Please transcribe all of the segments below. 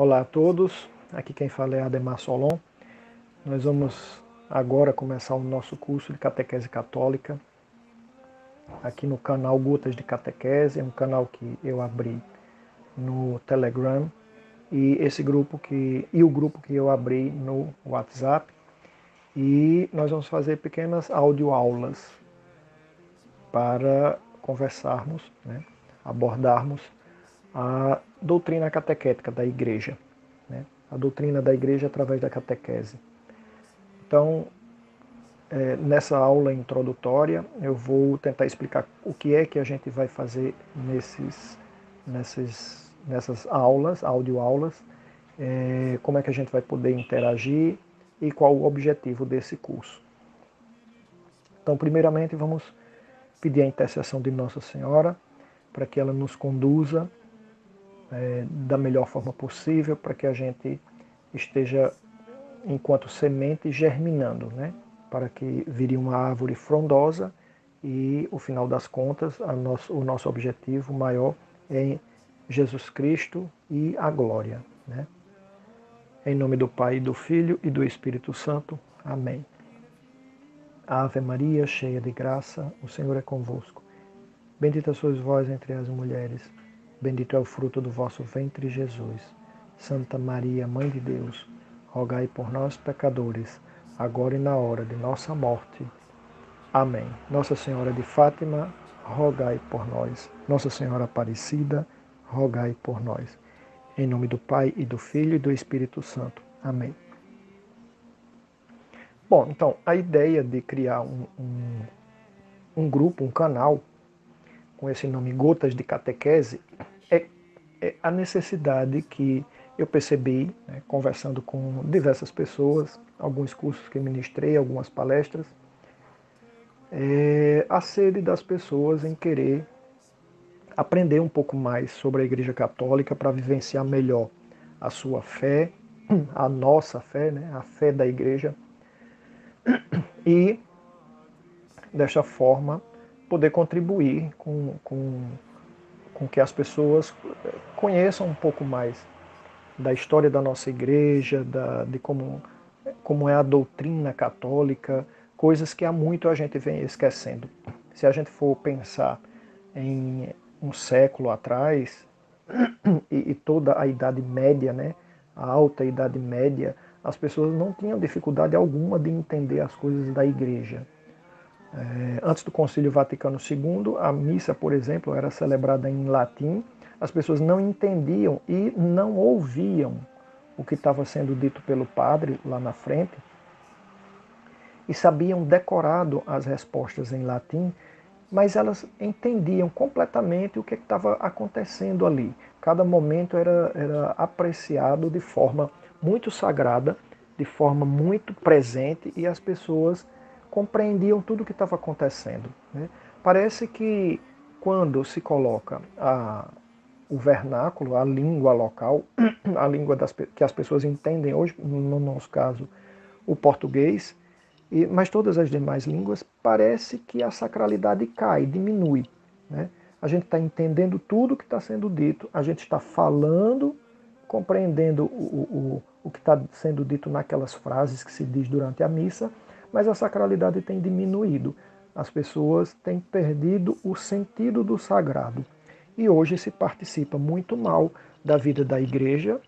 Olá a todos, aqui quem fala é Ademar Solon. Nós vamos agora começar o nosso curso de Catequese Católica aqui no canal Gotas de Catequese, é um canal que eu abri no Telegram e o grupo que eu abri no WhatsApp, e nós vamos fazer pequenas audioaulas para conversarmos, abordarmos a doutrina catequética da Igreja, a doutrina da Igreja através da catequese. Então, nessa aula introdutória, eu vou tentar explicar o que é que a gente vai fazer nessas aulas, audioaulas, como é que a gente vai poder interagir e qual o objetivo desse curso. Então, primeiramente, vamos pedir a intercessão de Nossa Senhora para que ela nos conduza da melhor forma possível, para que a gente esteja, enquanto semente, germinando, para que vire uma árvore frondosa e, no final das contas, o nosso objetivo maior é Jesus Cristo e a glória. Em nome do Pai, do Filho e do Espírito Santo. Amém. Ave Maria, cheia de graça, o Senhor é convosco. Bendita sois vós entre as mulheres, bendito é o fruto do vosso ventre, Jesus. Santa Maria, Mãe de Deus, rogai por nós, pecadores, agora e na hora de nossa morte. Amém. Nossa Senhora de Fátima, rogai por nós. Nossa Senhora Aparecida, rogai por nós. Em nome do Pai, e do Filho e do Espírito Santo. Amém. Bom, então, a ideia de criar um grupo, um canal, com esse nome Gotas de Catequese, é a necessidade que eu percebi, conversando com diversas pessoas, alguns cursos que ministrei, algumas palestras, a sede das pessoas em querer aprender um pouco mais sobre a Igreja Católica para vivenciar melhor a sua fé, a nossa fé, a fé da Igreja, e, desta forma, poder contribuir com que as pessoas conheçam um pouco mais da história da nossa Igreja, de como é a doutrina católica, coisas que há muito a gente vem esquecendo. Se a gente for pensar em um século atrás, e toda a Idade Média, a Alta Idade Média, as pessoas não tinham dificuldade alguma de entender as coisas da Igreja. Antes do Concílio Vaticano II, a missa, por exemplo, era celebrada em latim, as pessoas não entendiam e não ouviam o que estava sendo dito pelo padre lá na frente, e sabiam decorado as respostas em latim, mas elas entendiam completamente o que estava acontecendo ali. Cada momento era apreciado de forma muito sagrada, de forma muito presente, e as pessoas compreendiam tudo o que estava acontecendo. Parece que quando se coloca o vernáculo, a língua local, a língua que as pessoas entendem hoje, no nosso caso, o português, mas todas as demais línguas, parece que a sacralidade cai, diminui. A gente está entendendo tudo o que está sendo dito, a gente está falando, compreendendo o que está sendo dito naquelas frases que se diz durante a missa, mas a sacralidade tem diminuído. As pessoas têm perdido o sentido do sagrado. E hoje se participa muito mal da vida da igreja.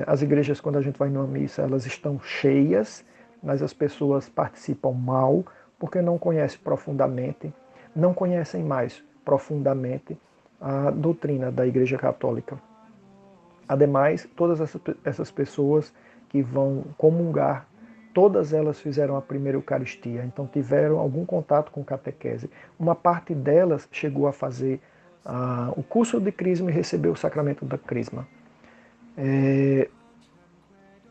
As igrejas, quando a gente vai numa missa, elas estão cheias, mas as pessoas participam mal porque não conhecem profundamente, não conhecem mais profundamente a doutrina da Igreja Católica. Ademais, todas essas pessoas que vão comungar, todas elas fizeram a primeira Eucaristia, então tiveram algum contato com catequese. Uma parte delas chegou a fazer o curso de Crisma e recebeu o sacramento da Crisma.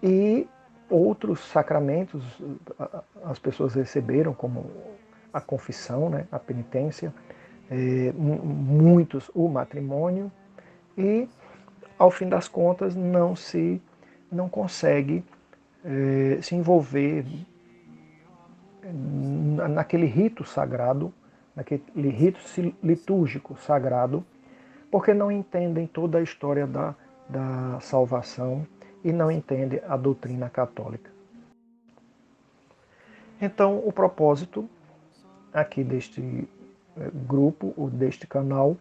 E outros sacramentos as pessoas receberam, como a confissão, a penitência, muitos o matrimônio, e ao fim das contas não consegue se envolver naquele rito sagrado, naquele rito litúrgico sagrado, porque não entendem toda a história da salvação e não entende a doutrina católica. Então, o propósito aqui deste grupo, ou deste canal,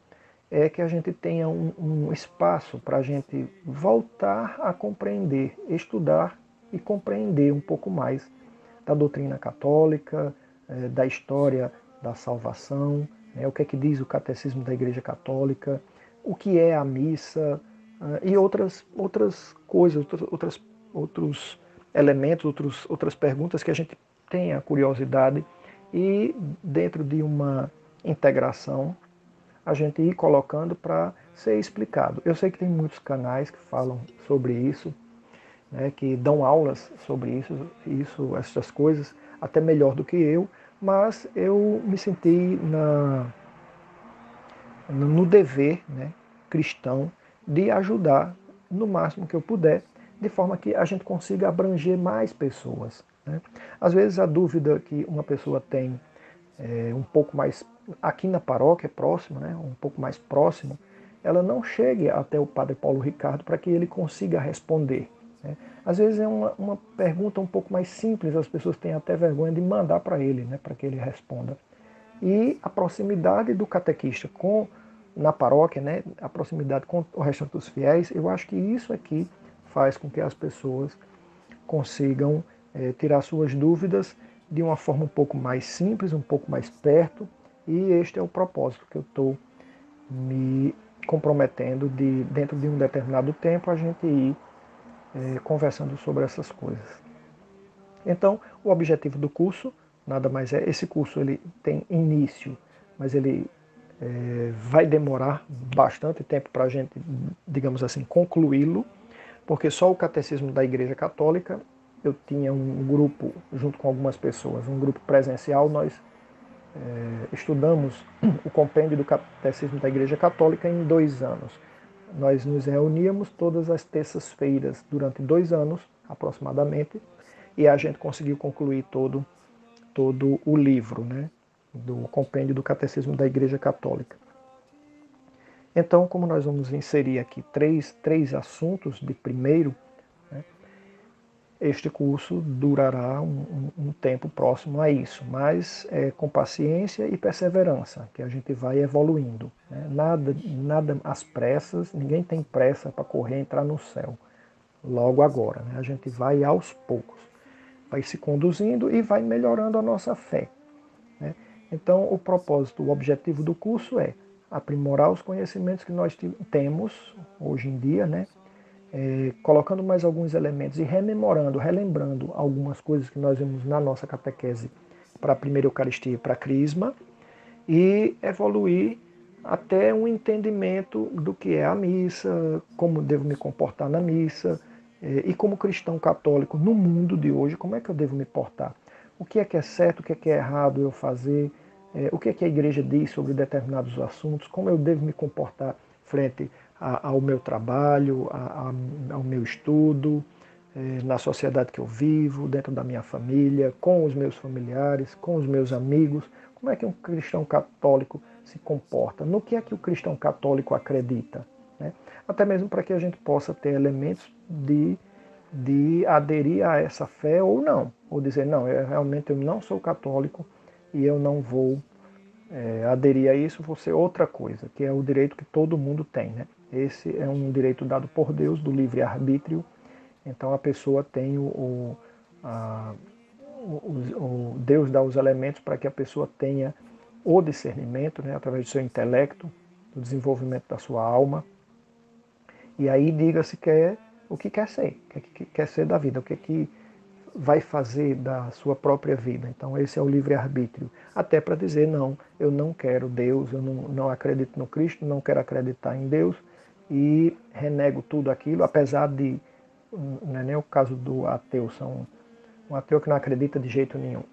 é que a gente tenha um espaço para a gente voltar a compreender, estudar e compreender um pouco mais da doutrina católica, da história da salvação, o que é que diz o catecismo da Igreja Católica, o que é a missa e outras coisas, outros elementos, outras perguntas que a gente tenha curiosidade e dentro de uma integração a gente ir colocando para ser explicado. Eu sei que tem muitos canais que falam sobre isso, que dão aulas sobre essas coisas, até melhor do que eu, mas eu me senti no dever cristão de ajudar no máximo que eu puder, de forma que a gente consiga abranger mais pessoas. Às vezes a dúvida que uma pessoa tem um pouco mais aqui na paróquia, próximo, um pouco mais próximo, ela não chegue até o Padre Paulo Ricardo para que ele consiga responder. Às vezes é uma pergunta um pouco mais simples, as pessoas têm até vergonha de mandar para ele, para que ele responda. E a proximidade do catequista na paróquia, a proximidade com o restante dos fiéis, eu acho que isso aqui faz com que as pessoas consigam tirar suas dúvidas de uma forma um pouco mais simples, um pouco mais perto, e este é o propósito que eu estou me comprometendo de, dentro de um determinado tempo, a gente ir conversando sobre essas coisas. Então, o objetivo do curso, nada mais é, esse curso ele tem início, mas ele vai demorar bastante tempo para a gente, digamos assim, concluí-lo, porque só o Catecismo da Igreja Católica, eu tinha um grupo, junto com algumas pessoas, um grupo presencial, nós estudamos o compêndio do Catecismo da Igreja Católica em 2 anos. Nós nos reuníamos todas as terças-feiras durante 2 anos, aproximadamente, e a gente conseguiu concluir todo o livro, do compêndio do Catecismo da Igreja Católica. Então, como nós vamos inserir aqui três assuntos de primeiro, este curso durará um tempo próximo a isso, mas com paciência e perseverança, que a gente vai evoluindo. Nada às pressas, ninguém tem pressa para correr e entrar no céu logo agora. A gente vai aos poucos, vai se conduzindo e vai melhorando a nossa fé. Então, o propósito, o objetivo do curso é aprimorar os conhecimentos que nós temos hoje em dia, colocando mais alguns elementos e relembrando algumas coisas que nós vimos na nossa catequese para a primeira Eucaristia e para a Crisma, e evoluir até um entendimento do que é a missa, como devo me comportar na missa, e como cristão católico no mundo de hoje, como é que eu devo me portar? O que é certo, o que é errado eu fazer, o que a igreja diz sobre determinados assuntos, como eu devo me comportar frente ao meu trabalho, ao meu estudo, na sociedade que eu vivo, dentro da minha família, com os meus familiares, com os meus amigos. Como é que um cristão católico se comporta? No que é que o cristão católico acredita? Até mesmo para que a gente possa ter elementos de aderir a essa fé ou não. Ou dizer, não, realmente eu não sou católico e eu não vou aderir a isso, vou ser outra coisa, que é o direito que todo mundo tem. Esse é um direito dado por Deus, do livre-arbítrio. Então a pessoa tem Deus dá os elementos para que a pessoa tenha o discernimento, através do seu intelecto, do desenvolvimento da sua alma. E aí diga-se o que quer ser, o que quer ser da vida, o que vai fazer da sua própria vida. Então esse é o livre-arbítrio. Até para dizer, não, eu não quero Deus, eu não acredito no Cristo, não quero acreditar em Deus e renego tudo aquilo, apesar de, não é nem o caso do ateu, são um ateu que não acredita de jeito nenhum.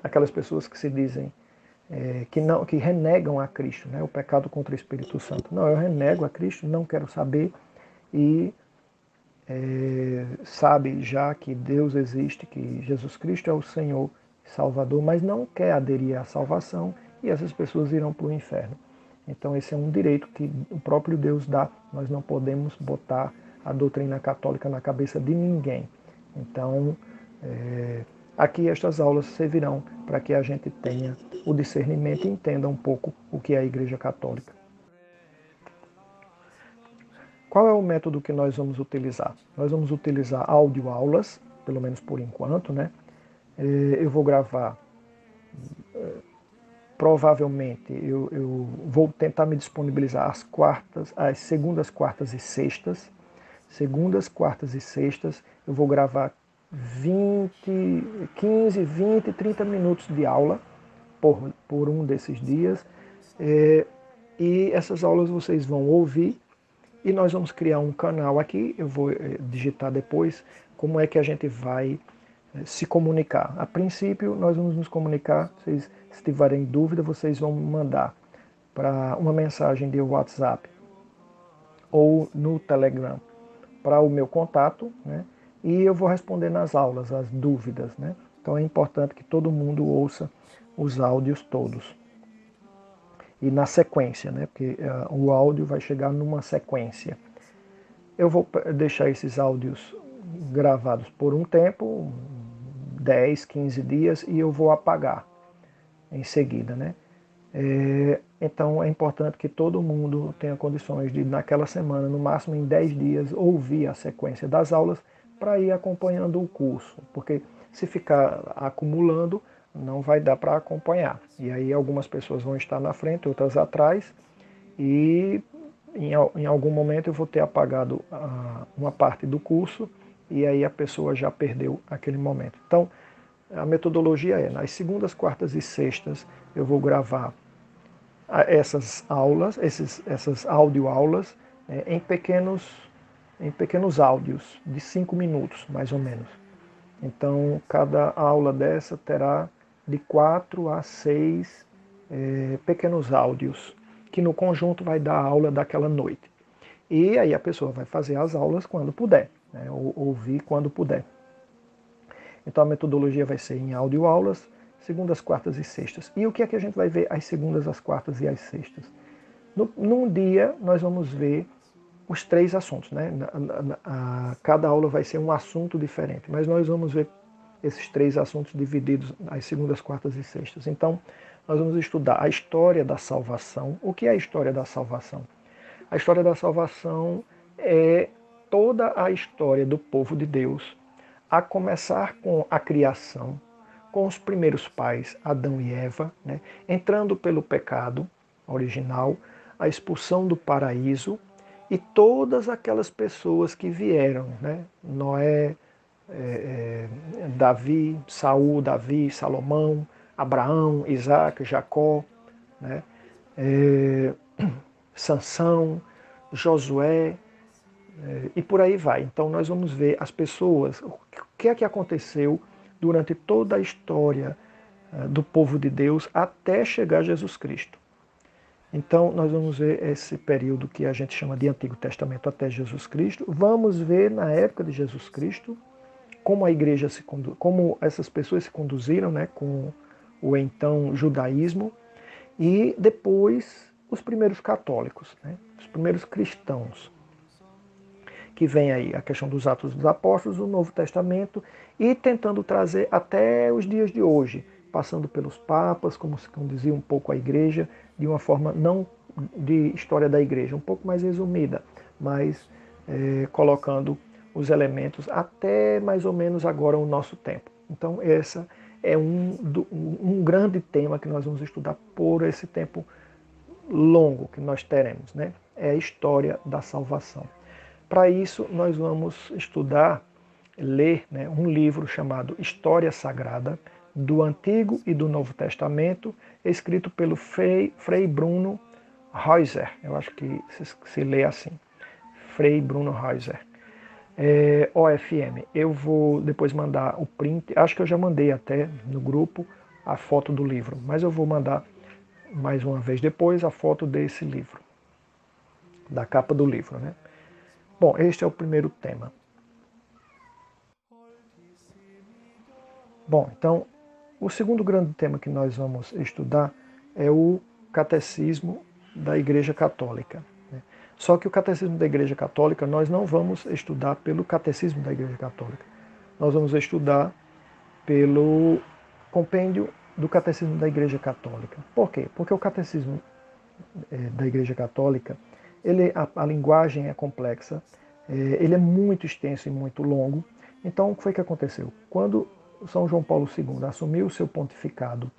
Aquelas pessoas que se dizem, que renegam a Cristo, o pecado contra o Espírito Santo. Não, eu renego a Cristo, não quero saber e sabe já que Deus existe, que Jesus Cristo é o Senhor e Salvador, mas não quer aderir à salvação e essas pessoas irão para o inferno. Então esse é um direito que o próprio Deus dá, nós não podemos botar a doutrina católica na cabeça de ninguém. Então, aqui estas aulas servirão para que a gente tenha o discernimento e entenda um pouco o que é a Igreja Católica. Qual é o método que nós vamos utilizar? Nós vamos utilizar audioaulas, pelo menos por enquanto, né? Eu vou gravar, provavelmente, eu vou tentar me disponibilizar às segundas, quartas e sextas. Segundas, quartas e sextas, eu vou gravar 15, 20, 30 minutos de aula por um desses dias. E essas aulas vocês vão ouvir e nós vamos criar um canal aqui. Eu vou digitar depois como é que a gente vai se comunicar. A princípio, nós vamos nos comunicar. Se tiverem dúvida, vocês vão mandar para uma mensagem de WhatsApp ou no Telegram para o meu contato, né? E eu vou responder nas aulas as dúvidas, né? Então é importante que todo mundo ouça os áudios todos. E na sequência, né? Porque o áudio vai chegar numa sequência. Eu vou deixar esses áudios gravados por um tempo, 10, 15 dias, e eu vou apagar em seguida, né? Então é importante que todo mundo tenha condições de, naquela semana, no máximo em 10 dias, ouvir a sequência das aulas para ir acompanhando o curso, porque se ficar acumulando, não vai dar para acompanhar. E aí algumas pessoas vão estar na frente, outras atrás, e em algum momento eu vou ter apagado uma parte do curso, e aí a pessoa já perdeu aquele momento. Então, a metodologia é, nas segundas, quartas e sextas, eu vou gravar essas aulas, essas audioaulas, em pequenos áudios, de 5 minutos, mais ou menos. Então, cada aula dessa terá de 4 a 6 pequenos áudios, que no conjunto vai dar a aula daquela noite. E aí a pessoa vai fazer as aulas quando puder, né, ou ouvir quando puder. Então a metodologia vai ser em audioaulas, segundas, quartas e sextas. E o que é que a gente vai ver às segundas, às quartas e às sextas? Num dia nós vamos ver os 3 assuntos, né? Cada aula vai ser um assunto diferente, mas nós vamos ver esses 3 assuntos divididos às segundas, quartas e sextas. Então, nós vamos estudar a história da salvação. O que é a história da salvação? A história da salvação é toda a história do povo de Deus, a começar com a criação, com os primeiros pais, Adão e Eva, né? Entrando pelo pecado original, a expulsão do paraíso e todas aquelas pessoas que vieram, né? Noé, Davi, Saul, Davi, Salomão, Abraão, Isaac, Jacó, né? Sansão, Josué, e por aí vai. Então nós vamos ver as pessoas, o que é que aconteceu durante toda a história do povo de Deus até chegar Jesus Cristo. Então nós vamos ver esse período que a gente chama de Antigo Testamento até Jesus Cristo. Vamos ver na época de Jesus Cristo como a igreja como essas pessoas se conduziram, né, com o então judaísmo, e depois os primeiros católicos, né, os primeiros cristãos, que vem aí a questão dos Atos dos Apóstolos, o Novo Testamento, e tentando trazer até os dias de hoje, passando pelos papas, como se conduzia um pouco a igreja, de uma forma não de história da igreja, um pouco mais resumida, mas colocando os elementos até mais ou menos agora o nosso tempo. Então essa é um grande tema que nós vamos estudar por esse tempo longo que nós teremos, né? É a história da salvação. Para isso, nós vamos estudar, ler, né, um livro chamado História Sagrada, do Antigo e do Novo Testamento, escrito pelo Frei Bruno Heuser. Eu acho que se lê assim, Frei Bruno Heuser. OFM. Eu vou depois mandar o print, acho que eu já mandei até no grupo a foto do livro, mas eu vou mandar mais uma vez depois a foto desse livro, da capa do livro, né? Bom, este é o primeiro tema. Bom, então, o segundo grande tema que nós vamos estudar é o Catecismo da Igreja Católica. Só que o Catecismo da Igreja Católica nós não vamos estudar pelo Catecismo da Igreja Católica. Nós vamos estudar pelo compêndio do Catecismo da Igreja Católica. Por quê? Porque o Catecismo da Igreja Católica, a linguagem é complexa, ele é muito extenso e muito longo. Então, o que foi que aconteceu? Quando São João Paulo II assumiu o seu pontificado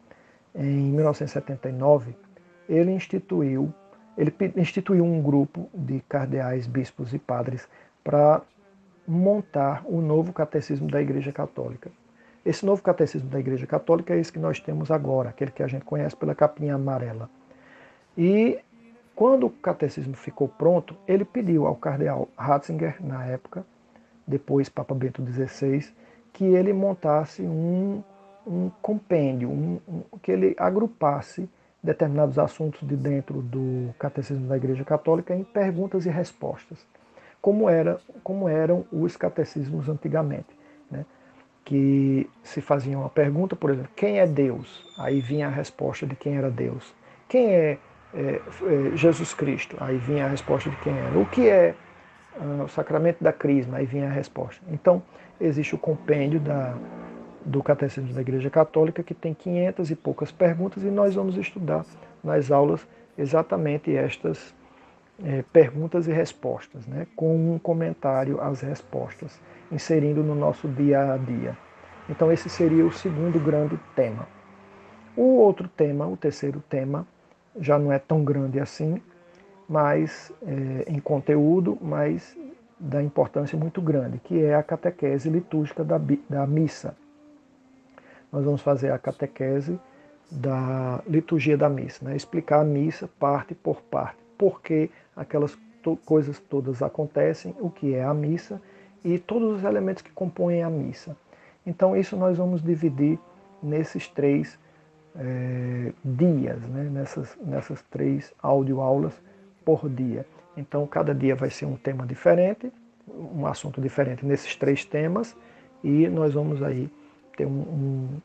em 1979, ele instituiu um grupo de cardeais, bispos e padres para montar o novo catecismo da Igreja Católica. Esse novo catecismo da Igreja Católica é esse que nós temos agora, aquele que a gente conhece pela capinha amarela. E quando o catecismo ficou pronto, ele pediu ao cardeal Ratzinger, na época, depois Papa Bento XVI, que ele montasse um compêndio, que ele agrupasse determinados assuntos de dentro do Catecismo da Igreja Católica em perguntas e respostas, como eram os catecismos antigamente, né? Que se fazia uma pergunta, por exemplo, quem é Deus? Aí vinha a resposta de quem era Deus. Quem é Jesus Cristo? Aí vinha a resposta de quem era. O que é o sacramento da crisma? Aí vinha a resposta. Então, existe o compêndio do Catecismo da Igreja Católica, que tem 500 e poucas perguntas, e nós vamos estudar nas aulas exatamente estas perguntas e respostas, né, com um comentário às respostas, inserindo no nosso dia a dia. Então esse seria o segundo grande tema. O outro tema, o terceiro tema, já não é tão grande assim, mas em conteúdo, mas da importância muito grande, que é a catequese litúrgica da missa. Nós vamos fazer a catequese da liturgia da missa, né? Explicar a missa parte por parte, por que aquelas coisas todas acontecem, o que é a missa e todos os elementos que compõem a missa. Então isso nós vamos dividir nesses 3 dias, né? nessas 3 audioaulas por dia. Então cada dia vai ser um tema diferente, um assunto diferente nesses 3 temas, e nós vamos aí ter um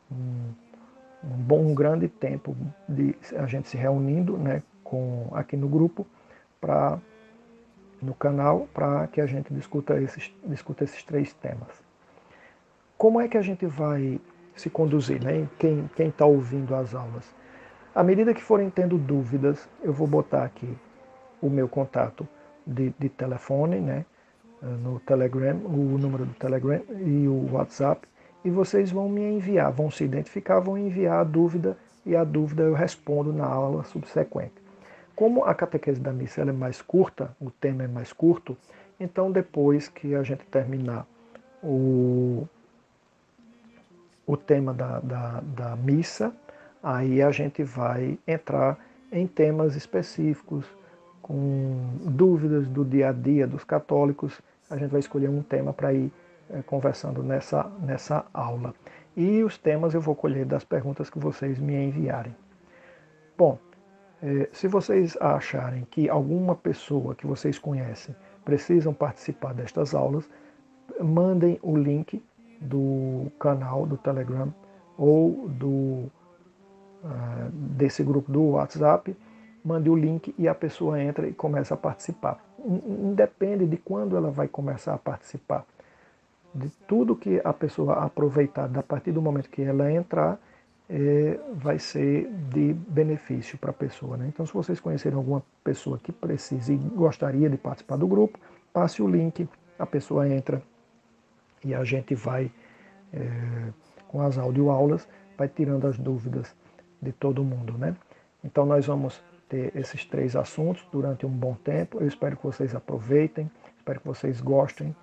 grande tempo de a gente se reunindo, né, aqui no grupo, no canal, para que a gente discuta esses 3 temas. Como é que a gente vai se conduzir, né? Quem está ouvindo as aulas? À medida que forem tendo dúvidas, eu vou botar aqui o meu contato de telefone, né, no Telegram, o número do Telegram e o WhatsApp, e vocês vão me enviar, vão se identificar, vão enviar a dúvida, e a dúvida eu respondo na aula subsequente. Como a catequese da missa ela é mais curta, o tema é mais curto, então depois que a gente terminar o tema da missa, aí a gente vai entrar em temas específicos, com dúvidas do dia a dia dos católicos. A gente vai escolher um tema para ir conversando nessa aula. E os temas eu vou colher das perguntas que vocês me enviarem. Bom, se vocês acharem que alguma pessoa que vocês conhecem precisam participar destas aulas, mandem o link do canal do Telegram ou desse grupo do WhatsApp, mande o link e a pessoa entra e começa a participar. Independe de quando ela vai começar a participar. De tudo que a pessoa aproveitar a partir do momento que ela entrar, vai ser de benefício para a pessoa, né? Então, se vocês conhecerem alguma pessoa que precise e gostaria de participar do grupo, passe o link, a pessoa entra e a gente vai, com as audioaulas, vai tirando as dúvidas de todo mundo, né? Então, nós vamos ter esses 3 assuntos durante um bom tempo. Eu espero que vocês aproveitem, espero que vocês gostem.